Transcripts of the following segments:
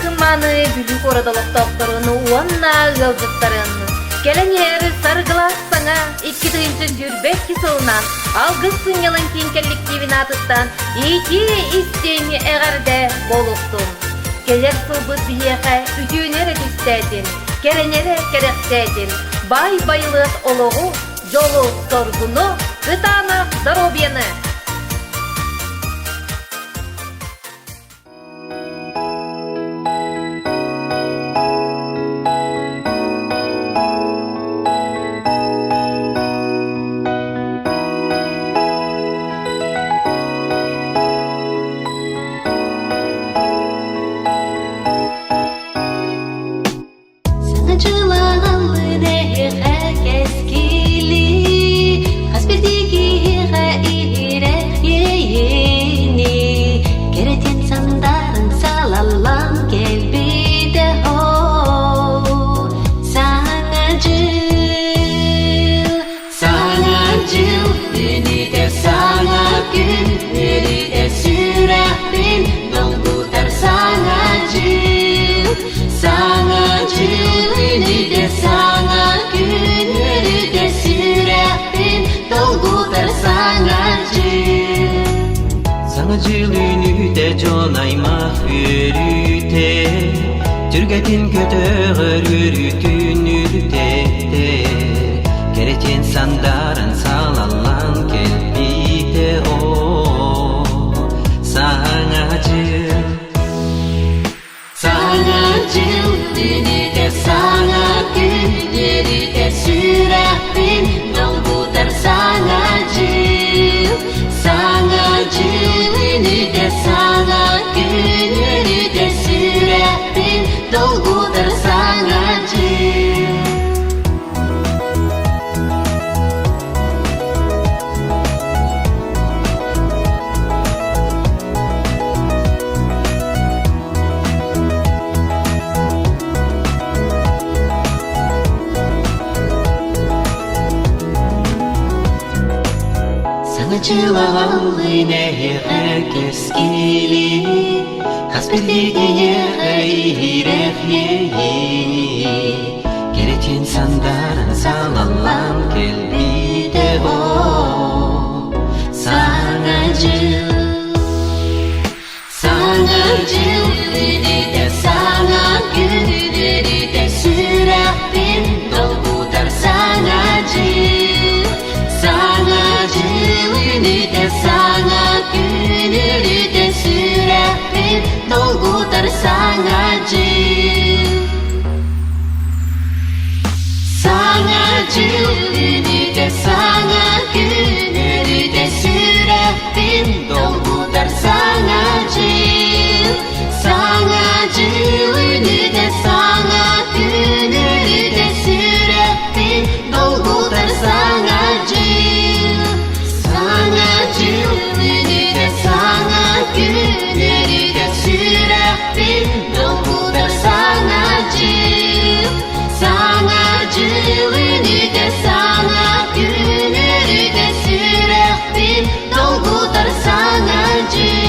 кыманы бүлүк орадалыктоктарын уанна ылжыттарын. Келенер саргылас саңа 2024 жылынан алгыстын жылын кийин коллективин ити истен эгерде болуктун. Келер сылбыт биеге үтүүнере түстәдин, керенере керектедин, бай-байлык ологу, жолу торгуну, кытана здоровьяны. Türgetin kötüğür yürütün yürütete Kereten sandarın salallan kelbide o Sanacıl Beni de sana gün yeri de sürekli Dolgudur sanacıl Beni de sana gün yeri de sürekli Dolgudur sanacıl Sanacılallı herkes gili Hasbirliğe hirefliği Geretin sandarın salallan kelbide o Sanacıl Beni de sana günleri de sürekli Dolgudur sanacıl Beni de sana günleri de sürekli Dolgudur sanacıl Beni de sana günleri de sürekli Dolgudur sanacıl Beni de sana günleri de sürekli Dolgudur sanacıl Beni de sana günleri de sürekli Dolgudur sanacıl Beni de sana günleri de sürekli Dolgudur sanacıl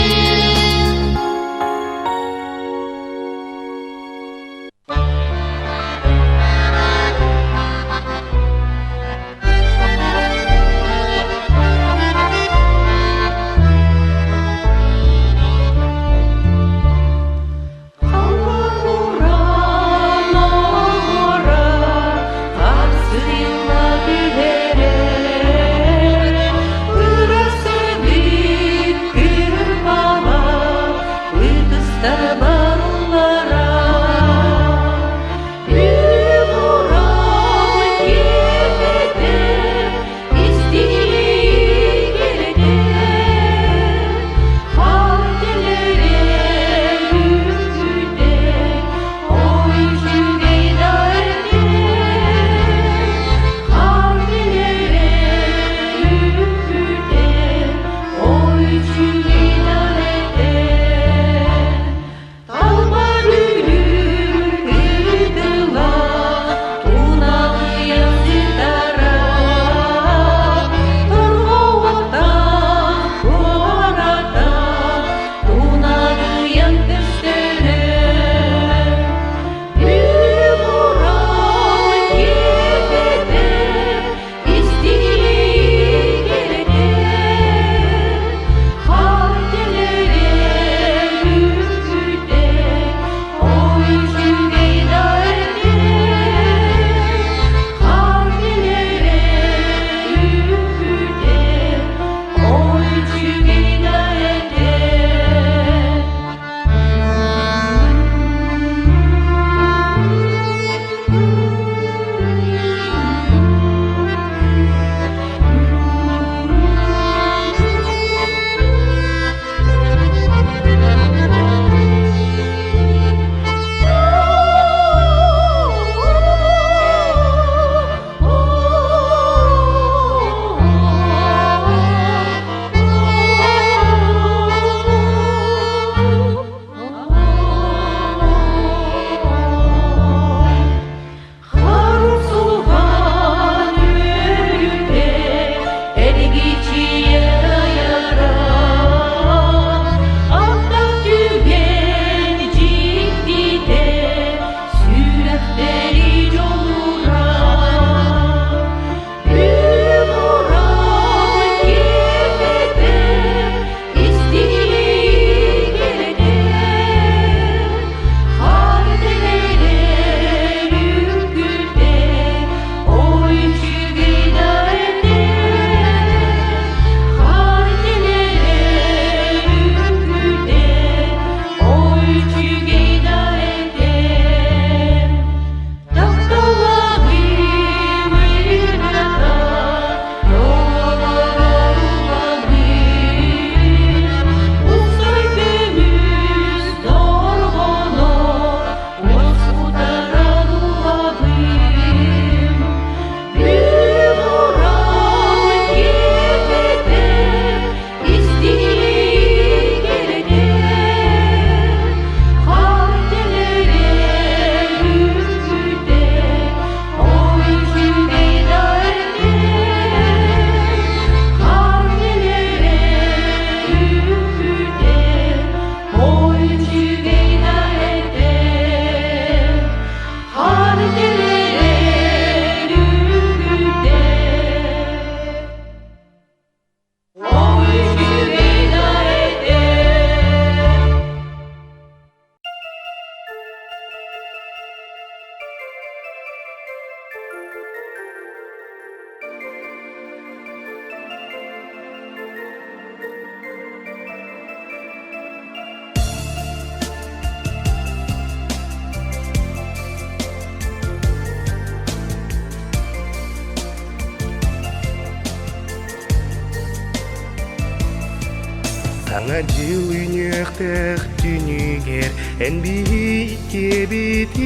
Саңа жылынықтық түнігер Әнбей кебет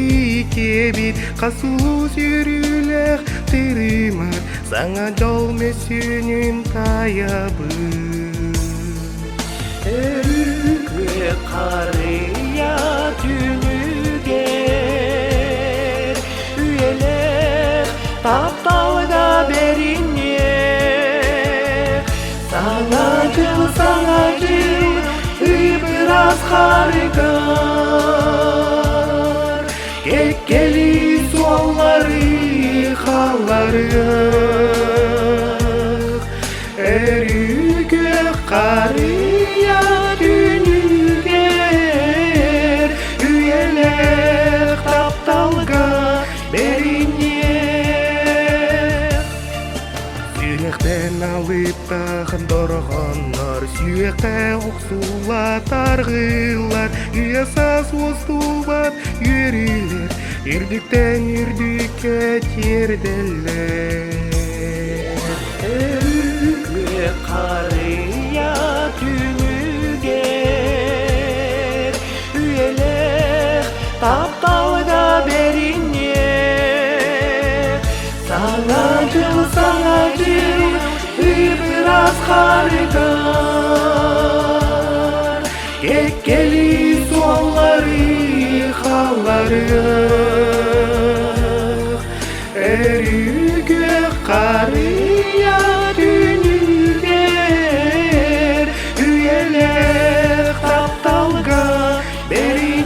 Қасулу сүрілік тырымар Саңа жол месінін таябы Өрігі қария түнігер Үйелік тапталға беріне Саңа жыл Ибраз харикар Кеккели суаллары халлары Өрігі қария түнігер Үйелек тапталға беріне Сүйектен алып тағын дорғанлар Сүйекте ұқсула тарғылар Үйесас остубат үйрілер Үрдіктен үрдікке терделер Өрігі қария түнігер Үйелек тапталға беріне Саңа жыл Ибраз харикар Кеккели суаллары халлары Өрігі қария түнігер Үйелек тапталға беріне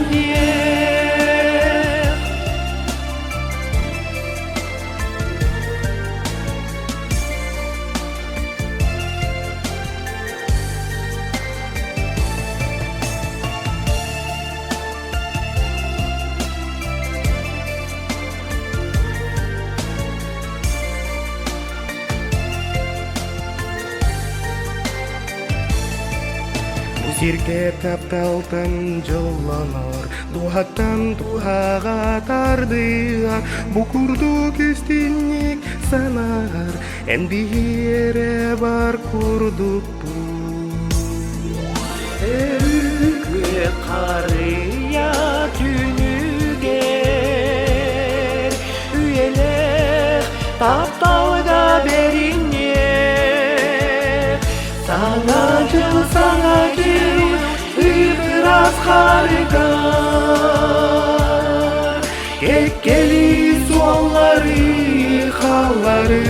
Сирке тапталтын жыланар Дуаттан дуаға тардыар Букурду кестинник санар Әнбиере бар курдук бу Өрігі қария түнігер Үйелек тапталға беріне Саңа жыл Ибраз харикар Кеккели суаллары халлары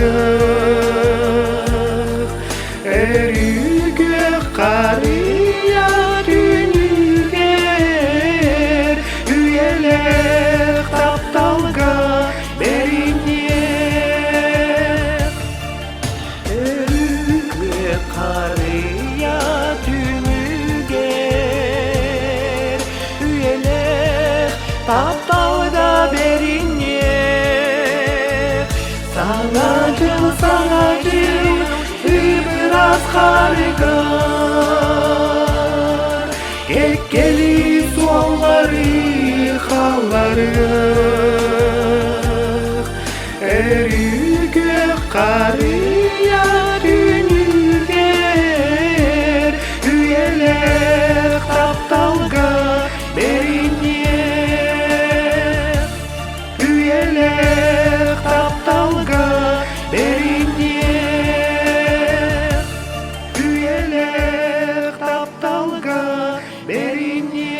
Өрігі қария түнігер Үйелек тапталға беріне Өрігі қария түнігер Үйелек тапталға беріне Саңа жыл Ибраз харикар Кеккели суаллары халлары Өрігі қария түнігер Үйелек тапталға беріне Үйелек тапталға беріне Үйелек тапталға беріне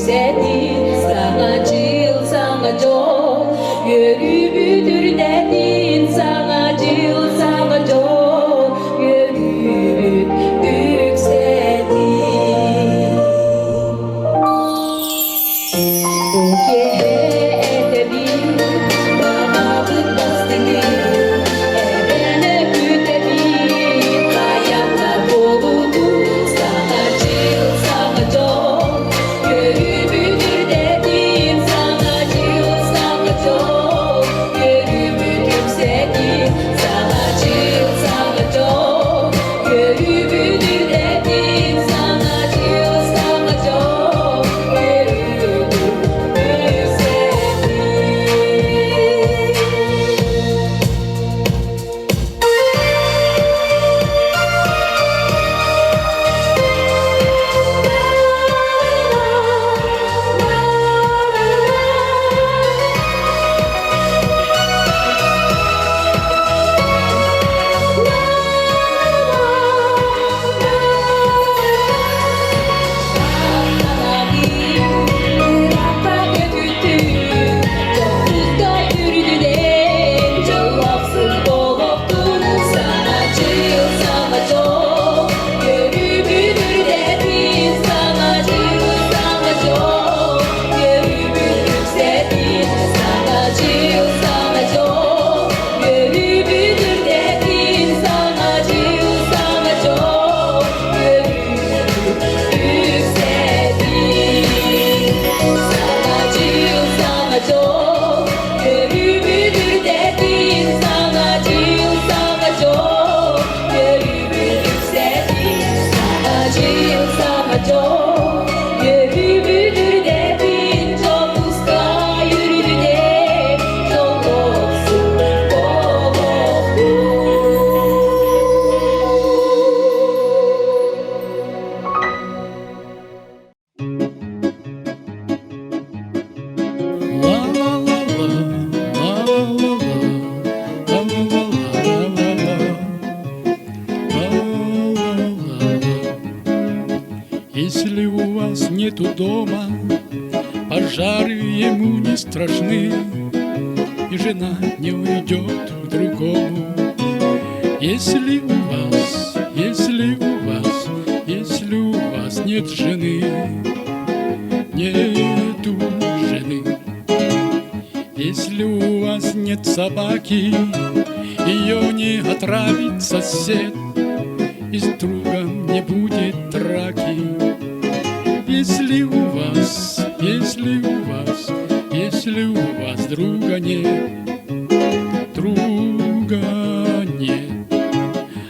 yükseldi sana cıl sana çok yürüdür dedin sana cıl sana çok yürüdür yükseldi bu kehete bir bağlı bastını evene kütedir hayatta doludu sana cıl sana çok yürüdür dedin sana cıl sana çok yürüdür yükseldi sana cıl sana çok yürüdür dedin sana cıl sana çok yürüdür yükseldi Если у вас нету дома, пожары ему не страшны, и жена не уйдет к другому. Если у вас нет жены, нету жены. Если у вас нет собаки, ее не отравит сосед, и с другом не будет драки. Если у вас друга нет,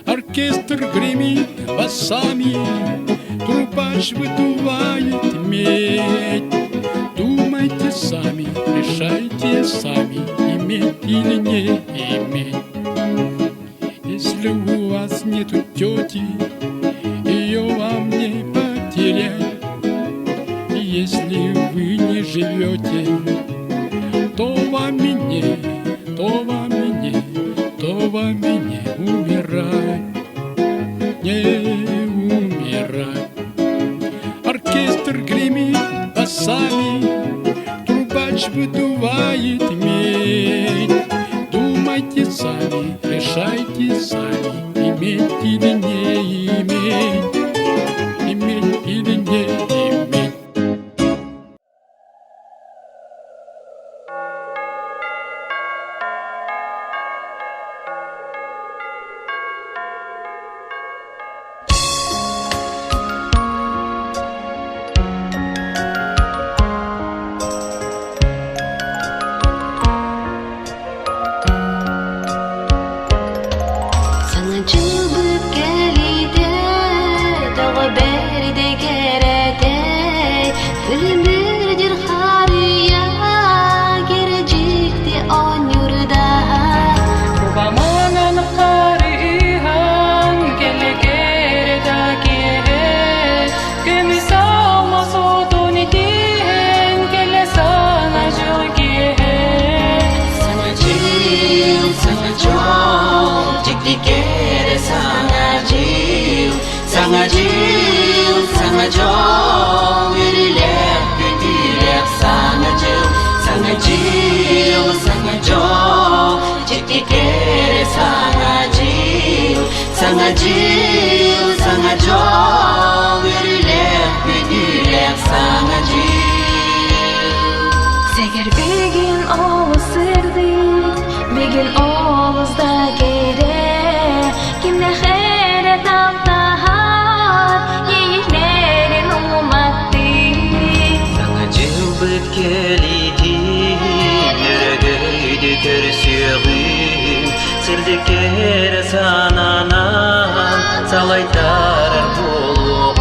оркестр гремит басами, трубач выдувает медь. Думайте сами, решайте сами, иметь или не иметь. Если у вас нету тети, ее вам не потерять. Если вы не живете, то вам и не умирать, не умирать. Оркестр гремит басами, трубач выдувает медь. Думайте сами, решайте сами, иметь или не иметь, иметь или не иметь. Sana çığlık gelide, dağı beride gerede, filmlerdir hariya, gelecekti on yurda. Bamanan karihan gele gereda gere, gümüş almaz odun idin, gele sana jogiye. Sana cil, sana çok, ciddi kere sana cil, sana cil, sana çok, yürüler güdü. Sana jil, sana jol, yürülek, büdülek, sana jil. Seger begin ağız sırdık, begin ağızda gere. Kimde xere taptahar, yeyiklerin umattı. Sana jil bitkelidin, yüreğeydi körsüğün. Sildiker sananan, salaytarar buluğun.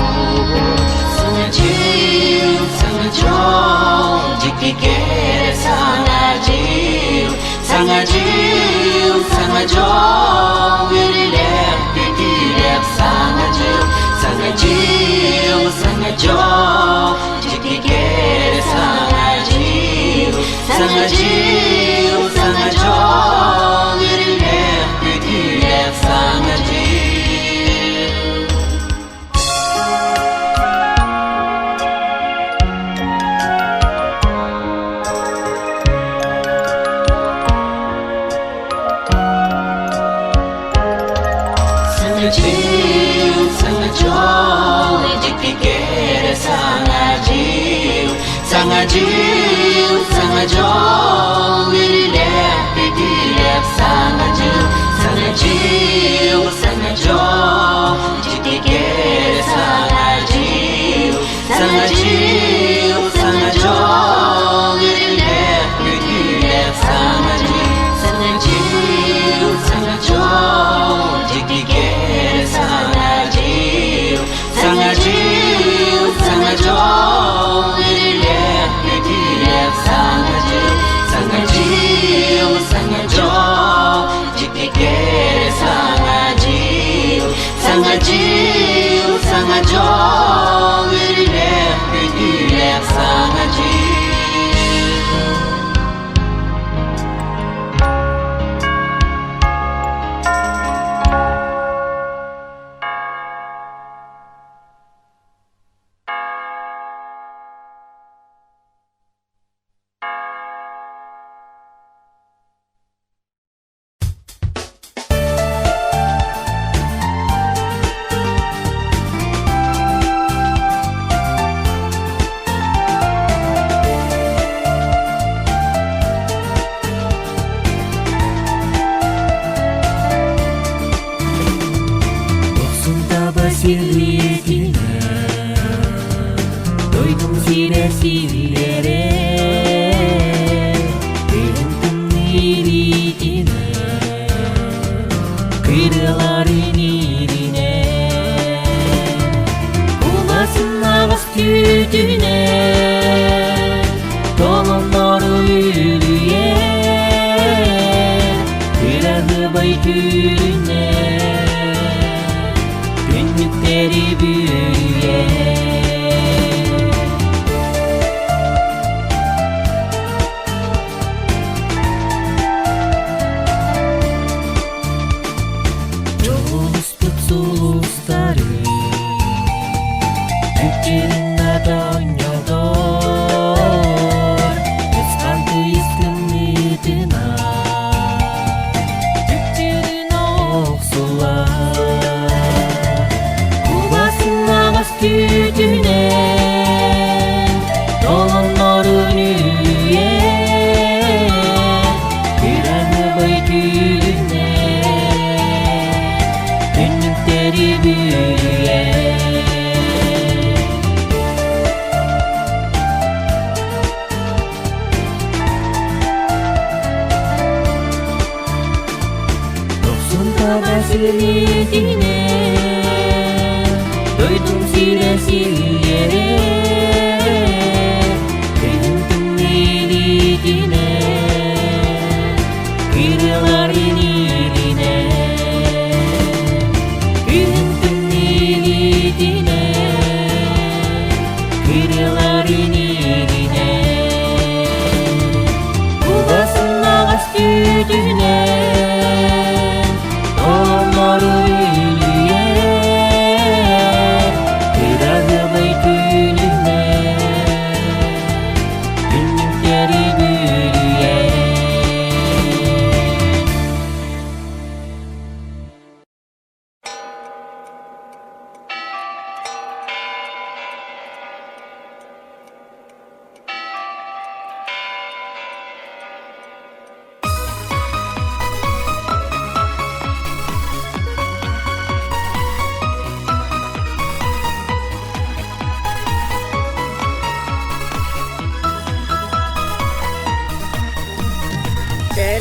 Sana jil, sana jol, jikdiker sana jil. Sana jil, sana jol, yürülek, büdülek, sana jil. Sana jil, sana jol, jikdiker sana jil. Sana jil, sana jol, yürülek, büdülek, sana jil. Sana jil, sana jol, jikdiker sana jil. Sana jil, sana jol, yürülek, büdülek, sana jil. Sana jil, sana jol, jikdiker sana jil. Sana jil, sana jol, yürülek, büdülek, sana jil. Sana jil, sana jol, jikdiker sana jil. Sana jil, sana jol, yürülek, büdülek, sana jil. Sana jil, sana jol, jikdiker sana jil. Sana jil, sana jol, yürülek, büdülek, sana jil. Sirliğine doydum sillere benim tümliliğine kıyıların irine bulasın ağız tütüne dolunları yürüye kırardı baytürüne günlükleri büyüye. Çoğulustuk sulusları Türkçenin adan yoldur Kıskandı iskımlıdına Türkçenin oksular Tütüne dolunların yürüye Kıranı baytüne günlükleri büyüye. Doksun kadar sürüdüğüne doydum sillere benim tümliliğine kıyıların irine benim tümliliğine kıyıların irine bulasın ağız tütüne dolunları yürüye kırardı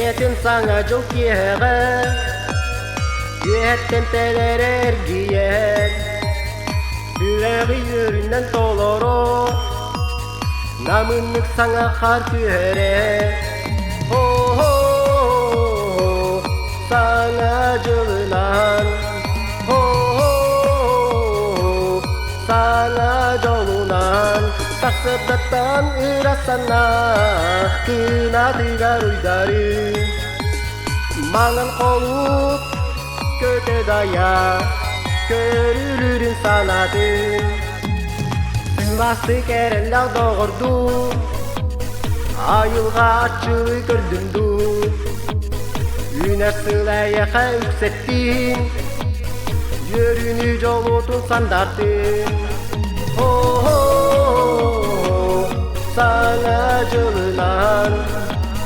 Cennetin sana çok yer Yetten teler ergiyer Yüreği yüründen doloro Namınlık sana karşı here Oh oh sana cılınan Oh oh sana jolunan Saksedatan irasana Kina tigaruy dari Mangan koluk köte daya Körülürün sanatı Bastı kerenler doğurdu Ayılga açığı gördündü Üniversiteye yükselttin Yörünü jolutun sandardın Oh oh sana jılınan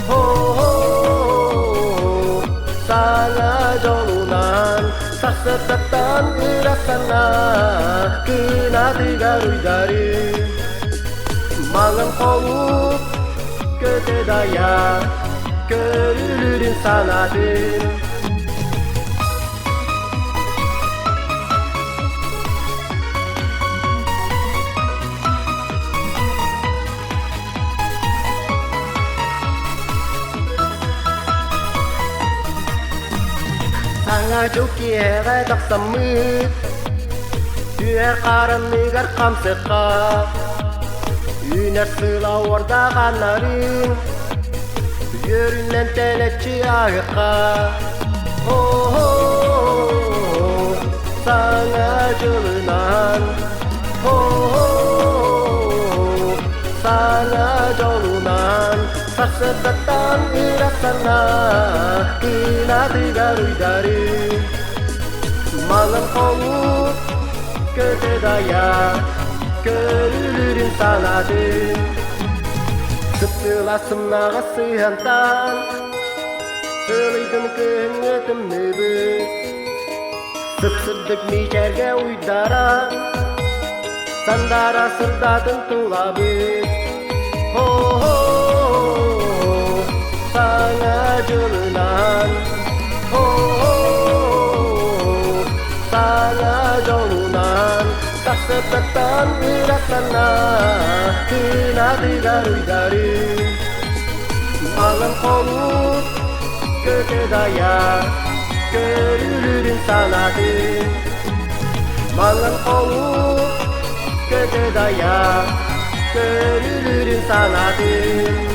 Oh oh sana jolunan Saksedatan irasana Kina tigaruy dari Mangan koluk köte daya Körülürün sanatın Sana çok yere taksamı Tüyer karanlıgar kamseka Üniversitela orada kanarın Yöründen teletçi ayıka Oh oh sana jılınan Oh oh sana jolunan Saksedatan irasana Kina tigaruy dari Mangan koluk köte daya Körülürün sanatı Sıptılasımnağa sıyhantan Sılıydın köngetim nöbü Sıpsırdık miçerge uydara Sandara sırdadın tulabı Oh oh sana jılınan Oh oh sana jolunan Saksedatan irasana Kina tigaruy dari Mangan koluk köte daya Körülürün sanatı Mangan koluk köte daya Körülürün sanatı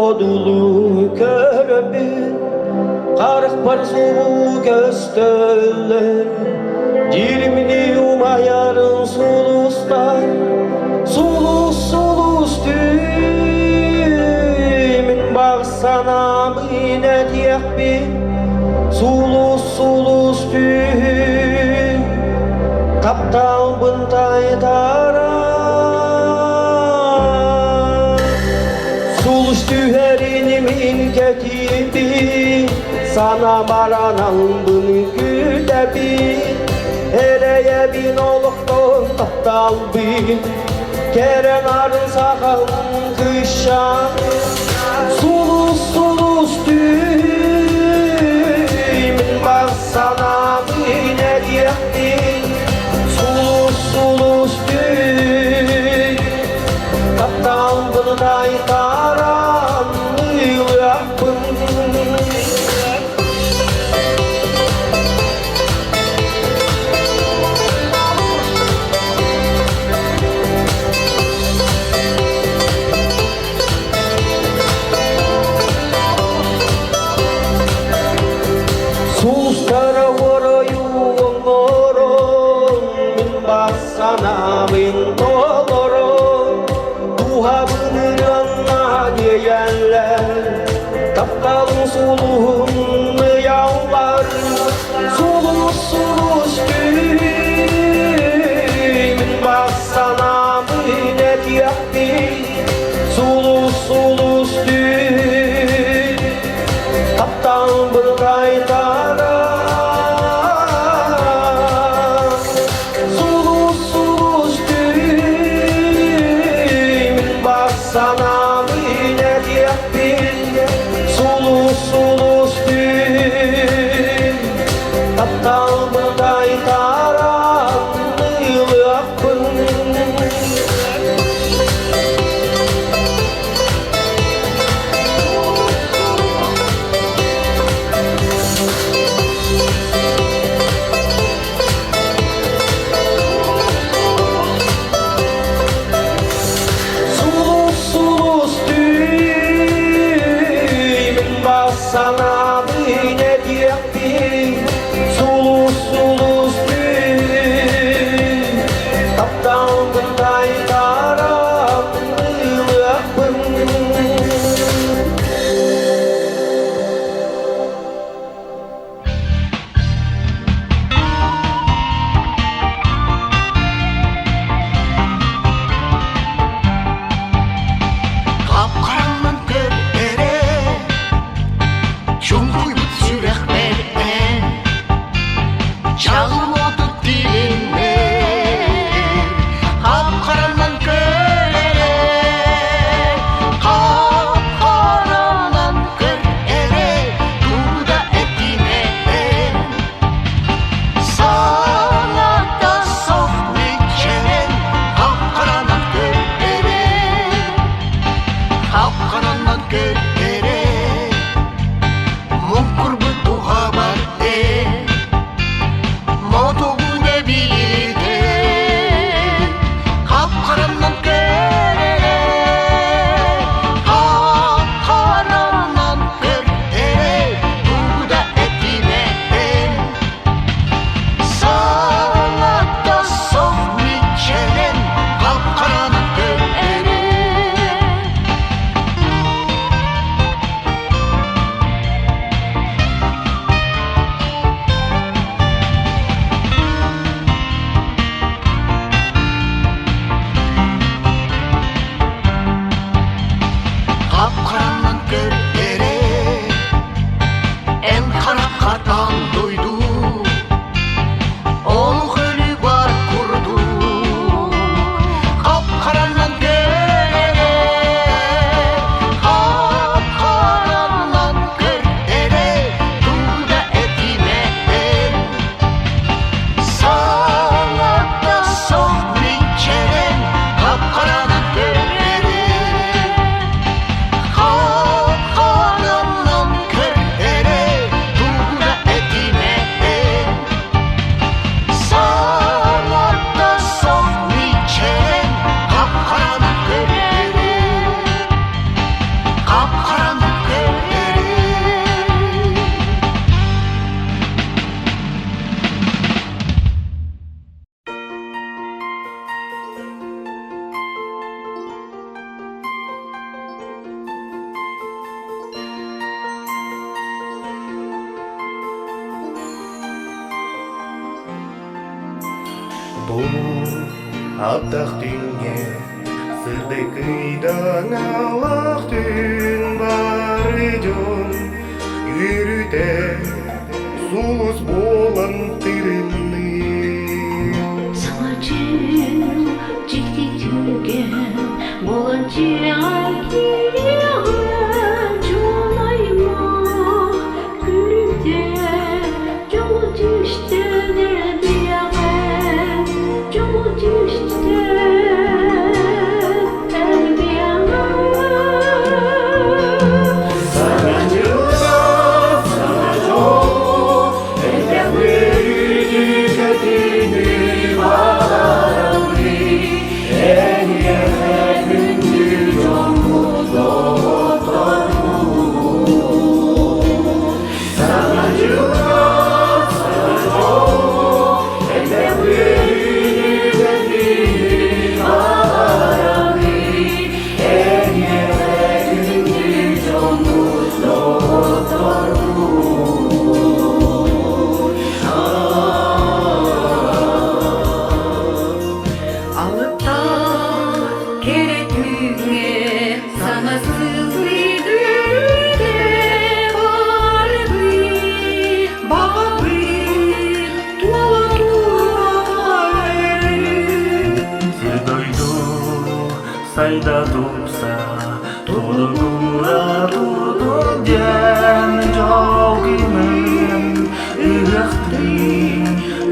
odulu köröbün Qarıq bar sulu köstöller Dilimini yumayarın suluslar Sulus sulus düğümün Bağsana mine diyek bir Sulus sulus düğüm Kaptal bıntay tara Sulus düğerimin ketibi Sana baranan bunu gülebi Hereye bin oluqton kaptal bin Keren arın sağın kışan Sulus sulus düğümün Bağsana mine diyektin Sulus sulus düğüm Kaptal bıntay taran Yılapın Sustara voroyu ongoron Min basana min toloron Tuha bınırana diyenler Kapkalın suluhun yavlar Sulus sulus düğün Min basana min etiyakti Sulus sulus düğün Kaptan bırgay tara Sulus sulus düğün Bağsana mine diyektin Sulus sulus düğün Kaptan bırgay tara Yılapın Sulus sulus düğümün Bağsana mine diyektin Sulus sulus düğün Kaptan bıntay taran Yılapın Kapkaranlık göklere Şunku Аптақ түнге сырды кыйдан алақ түн бар идем Үйріте сулыс болан тырымны Саңа жыл жекті түнген боланчы айкиреген жолайма күрде жол düştü dedi yalan жол düştü dedi yalan Sana yılda sana çok Elden verildi kötüydü bağlarımı En yakındı çok mutlu Sana yılda sana çok Elden verildi kötüydü bağlarımı En yakındı çok mutlu Алыпта керетүңе саңа сылыйдырде барбы туала Сырдойду сайда тупса Тургура турдун ден жогинин Ыяктын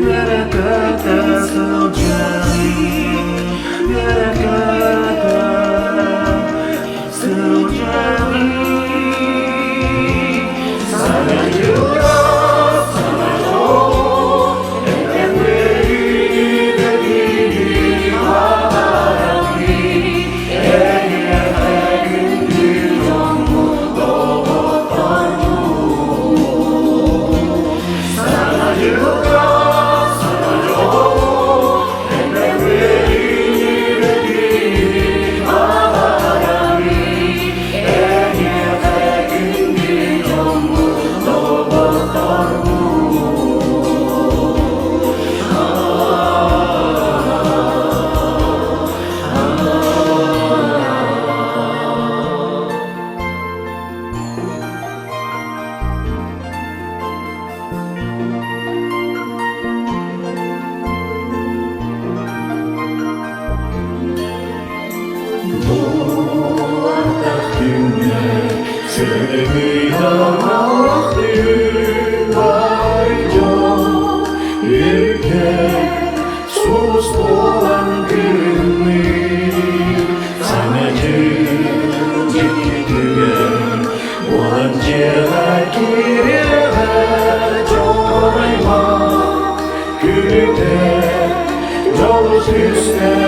Верекете сылжын Верекете сылжын Sana yılda sana çok Elden verildi dediğin bağlarımı En yakındı çok mutlu Sana yılda sana çok Elden verildi dediğin bağlarımı En yakındı çok mutlu Seni yarattın var yok Ülke sus olan günü Sana cücüğün olan cihar kireve Çoğayma gülüde yol üstüne